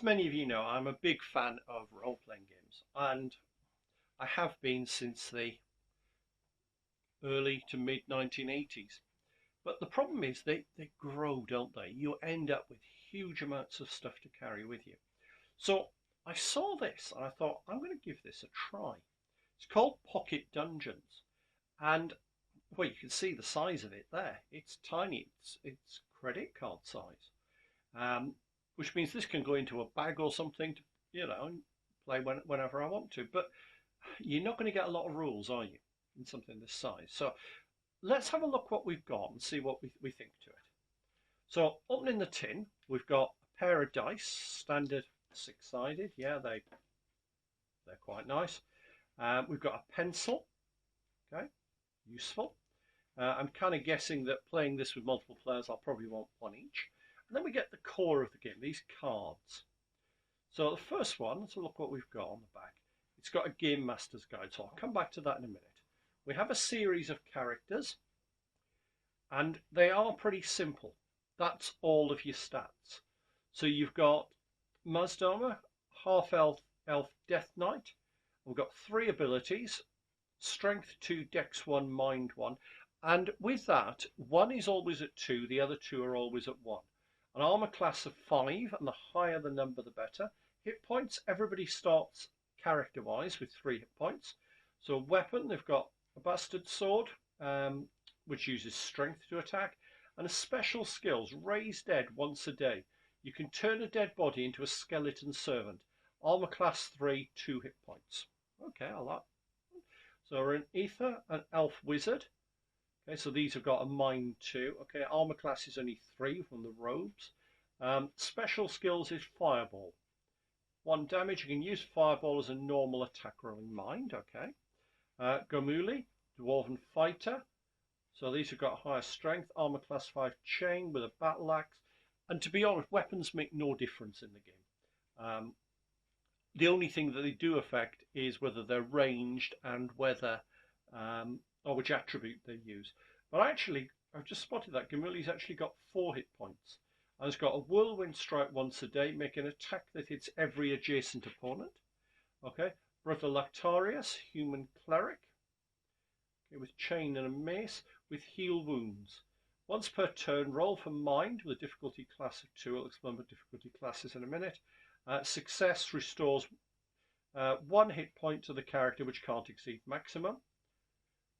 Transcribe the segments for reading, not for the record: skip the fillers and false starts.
as many of you know, I'm a big fan of role-playing games, and I have been since the early to mid 1980s. But the problem is they grow, don't they? You end up with huge amounts of stuff to carry with you. So I saw this and I thought, I'm going to give this a try. It's called Pocket Dungeons. And well, you can see the size of it there. It's tiny. It's credit card size. Which means this can go into a bag or something to, and play whenever I want to. But you're not going to get a lot of rules, are you, in something this size? So let's have a look what we've got and see what we think to it. So opening the tin, we've got a pair of dice, standard six-sided. Yeah, they're quite nice. We've got a pencil. Okay, useful. I'm kind of guessing that playing this with multiple players, I'll probably want one each. And then we get the core of the game, these cards. So the first one, let's look what we've got on the back. It's got a Game Master's Guide, so I'll come back to that in a minute. We have a series of characters, and they are pretty simple. That's all of your stats. So you've got Mazdama, Half-Elf, Elf, Death Knight. We've got 3 abilities, Strength 2, Dex 1, Mind 1. And with that, one is always at 2, the other 2 are always at 1. An armor class of 5, and the higher the number, the better. Hit points, everybody starts character-wise with 3 hit points. So weapon, they've got a bastard sword, which uses strength to attack, and a special skills, raise dead once a day. You can turn a dead body into a skeleton servant. Armor class 3, 2 hit points. Okay, I like. So we're an ether, an elf wizard. Okay, so these have got a mind 2. Okay, armor class is only 3 from the robes. Special skills is fireball. 1 damage. You can use fireball as a normal attack rolling mind. Okay. Gomuli, dwarven fighter. So these have got higher strength. Armor class 5 chain with a battle axe. And to be honest, weapons make no difference in the game. The only thing that they do affect is whether they're ranged and whether or which attribute they use. But actually, I've just spotted that Gamuli's actually got 4 hit points. And it's got a whirlwind strike once a day, making an attack that hits every adjacent opponent. Okay, Brother Lactarius, human cleric. Okay, with chain and a mace, with heal wounds. Once per turn, roll for mind with a difficulty class of 2. I'll explain what difficulty classes in a minute. Success restores 1 hit point to the character, which can't exceed maximum.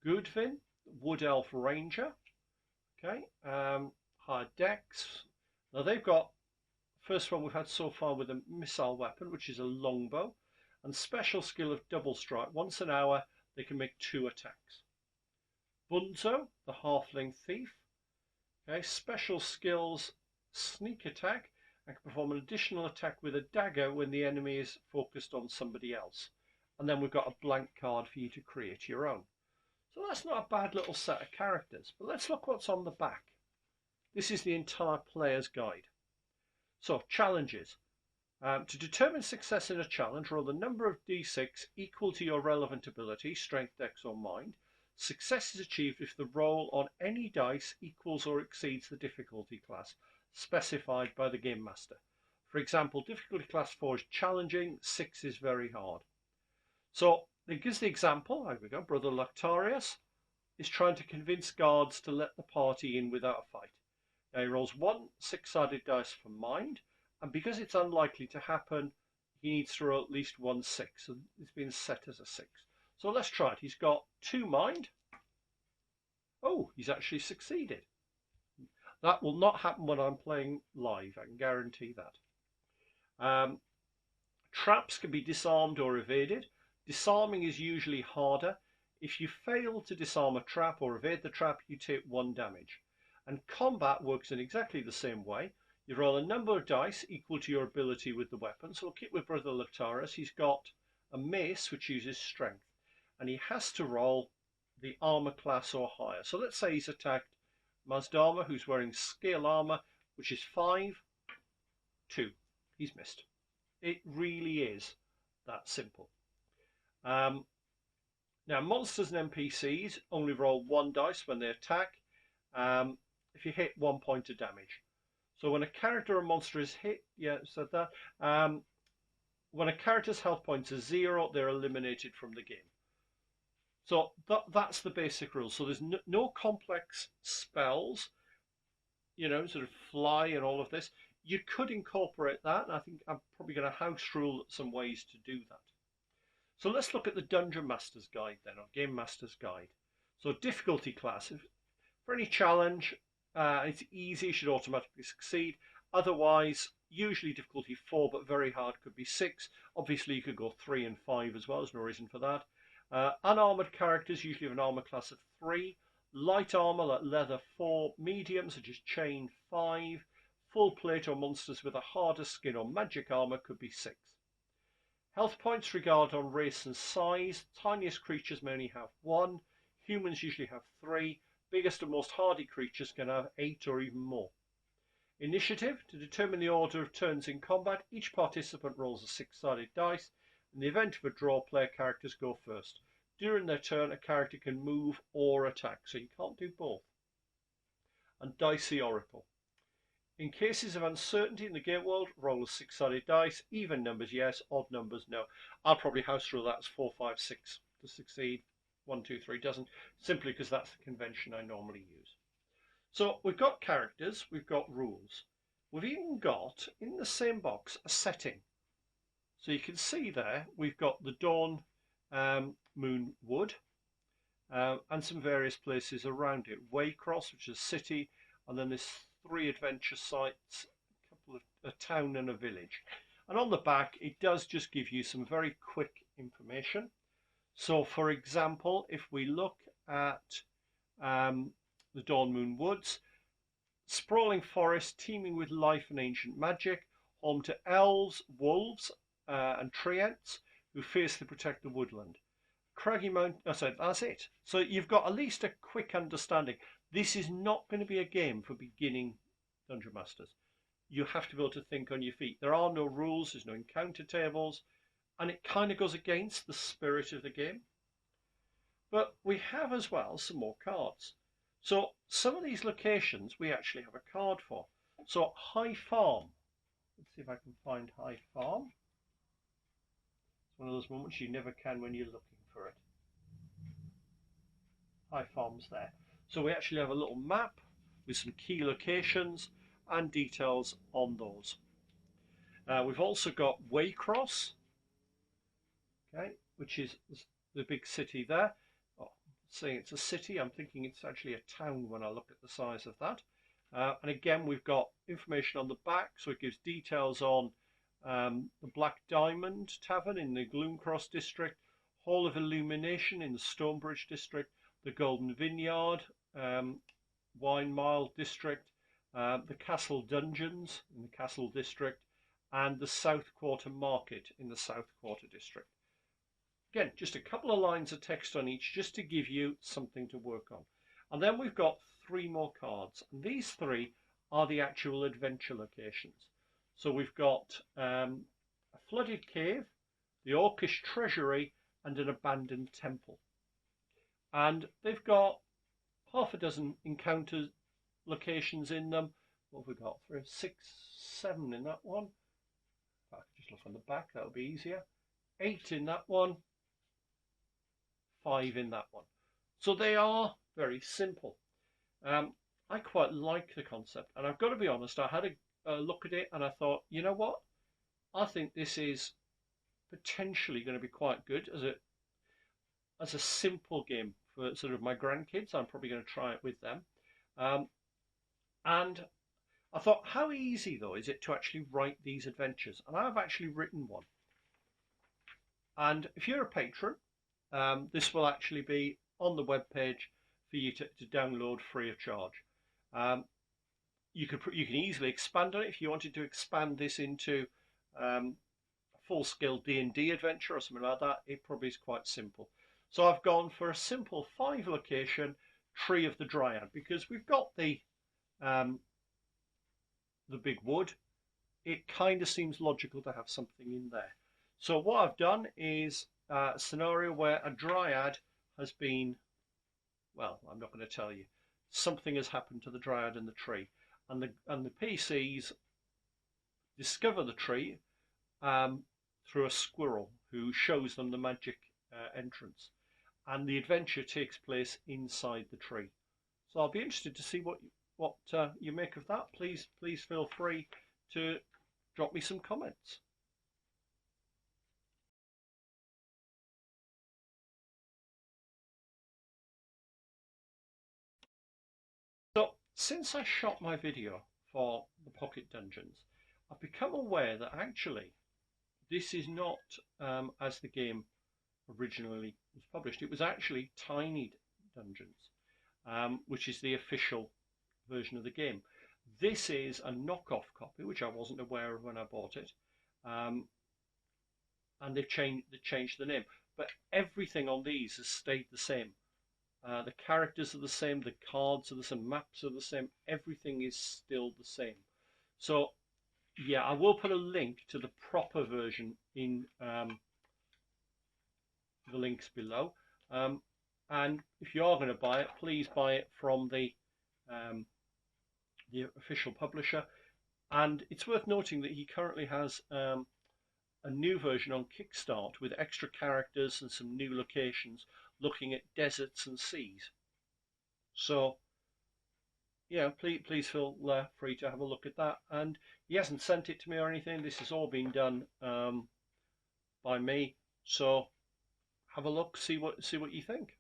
Goodvin, Wood Elf Ranger. Okay, higher dex. Now they've got, first one we've had so far with a missile weapon, which is a longbow, and special skill of double strike. Once an hour, they can make 2 attacks. Bunzo, the halfling thief. Okay, special skills, sneak attack, and can perform an additional attack with a dagger when the enemy is focused on somebody else. And then we've got a blank card for you to create your own. So that's not a bad little set of characters, but let's look what's on the back. This is the entire player's guide. So, challenges. To determine success in a challenge, roll the number of d6 equal to your relevant ability, strength, dex or mind. Success is achieved if the roll on any dice equals or exceeds the difficulty class specified by the Game Master. For example, difficulty class 4 is challenging, 6 is very hard. So, it gives the example, here we go, Brother Lactarius is trying to convince guards to let the party in without a fight. Now he rolls 1 6-sided dice for mind, and because it's unlikely to happen, he needs to roll at least 1 6, so it's been set as a 6. So let's try it. He's got 2 mind. Oh, he's actually succeeded. That will not happen when I'm playing live, I can guarantee that. Traps can be disarmed or evaded. Disarming is usually harder. If you fail to disarm a trap or evade the trap, you take 1 damage. And combat works in exactly the same way. You roll a number of dice equal to your ability with the weapon. So we'll keep with Brother Lactarius. He's got a mace which uses strength. And he has to roll the armor class or higher. So let's say he's attacked Mazdama, who's wearing scale armor, which is 5, 2. He's missed. It really is that simple. Now, monsters and NPCs only roll 1 dice when they attack. If you hit 1 point of damage. So when a character or monster is hit, yeah, said that. When a character's health points are 0, they're eliminated from the game. So that's the basic rule. So there's no complex spells, sort of fly and all of this. You could incorporate that, and I think I'm probably going to house rule some ways to do that. So let's look at the Dungeon Master's Guide then, or Game Master's Guide. So difficulty class. For any challenge, it's easy, you should automatically succeed. Otherwise, usually difficulty 4, but very hard could be 6. Obviously, you could go 3 and 5 as well. There's no reason for that. Unarmored characters usually have an armor class of 3. Light armor like leather 4. Medium, such as chain 5. Full plate or monsters with a harder skin or magic armor could be 6. Health points regard on race and size. Tiniest creatures may only have 1. Humans usually have 3. Biggest and most hardy creatures can have 8 or even more. Initiative. To determine the order of turns in combat, each participant rolls a 6-sided dice. In the event of a draw, player characters go first. During their turn, a character can move or attack, so you can't do both. And Dicey Oracle. In cases of uncertainty in the game world, roll a 6-sided dice. Even numbers, yes. Odd numbers, no. I'll probably house rule that as 4, 5, 6 to succeed. 1, 2, 3 doesn't, simply because that's the convention I normally use. So we've got characters, we've got rules. We've even got, in the same box, a setting. So you can see there, we've got the Dawn Moon Wood, and some various places around it. Waycross, which is a city, and then there's 3 adventure sites, a town and a village. And on the back, it does just give you some very quick information. So, for example, if we look at the Dawn Moon Woods, sprawling forest teeming with life and ancient magic, home to elves, wolves, and treants who fiercely protect the woodland. Craggy Mount, that's it. So you've got at least a quick understanding. This is not going to be a game for beginning Dungeon Masters. You have to be able to think on your feet. There are no rules, there's no encounter tables, and it kind of goes against the spirit of the game. But we have as well some more cards. So some of these locations we actually have a card for. So High Farm. Let's see if I can find High Farm. It's one of those moments you never can when you're looking for it. High Farm's there. So we actually have a little map with some key locations and details on those. We've also got Waycross, okay, which is the big city there. Oh, saying it's a city, I'm thinking it's actually a town when I look at the size of that. And again, we've got information on the back, so it gives details on the Black Diamond Tavern in the Gloomcross district, Hall of Illumination in the Stonebridge district, the Golden Vineyard, Wine Mile district, the Castle Dungeons in the Castle district, and the South Quarter Market in the South Quarter district. Again, just a couple of lines of text on each just to give you something to work on. And then we've got 3 more cards, and these 3 are the actual adventure locations. So we've got a flooded cave, the Orcish treasury, and an abandoned temple. And they've got half a dozen encounter locations in them. What have we got? 3, 6, 7 in that one. If I could just look on the back, that would be easier. 8 in that one. 5 in that one. So they are very simple. I quite like the concept, and I've got to be honest, I had a look at it and I thought, you know what? I think this is potentially going to be quite good as a simple game for sort of my grandkids. I'm probably going to try it with them. And I thought, how easy though is it to actually write these adventures? And I've actually written one. And if you're a patron, this will actually be on the web page for you to download free of charge. You can easily expand on it if you wanted to expand this into a full-scale D&D adventure or something like that. It probably is quite simple. So I've gone for a simple 5-location Tree of the Dryad because we've got the big wood. It kind of seems logical to have something in there. So what I've done is a scenario where a dryad has been, well, I'm not going to tell you. Something has happened to the dryad and the tree. and the PCs discover the tree through a squirrel who shows them the magic entrance, and the adventure takes place inside the tree. So I'll be interested to see what you make of that. Please feel free to drop me some comments. So since I shot my video for the Pocket Dungeons, I've become aware that actually this is not as the game originally was published. It was actually Tiny Dungeons, which is the official version of the game. This is a knockoff copy, which I wasn't aware of when I bought it, and they've changed the name. But everything on these has stayed the same. The characters are the same, the cards are the same, maps are the same, everything is still the same. So yeah, I will put a link to the proper version in the links below. And if you are going to buy it, please buy it from the official publisher. And it's worth noting that he currently has a new version on Kickstart with extra characters and some new locations looking at deserts and seas. So yeah, please feel free to have a look at that. And he hasn't sent it to me or anything. This has all been done by me. So have a look, see what you think.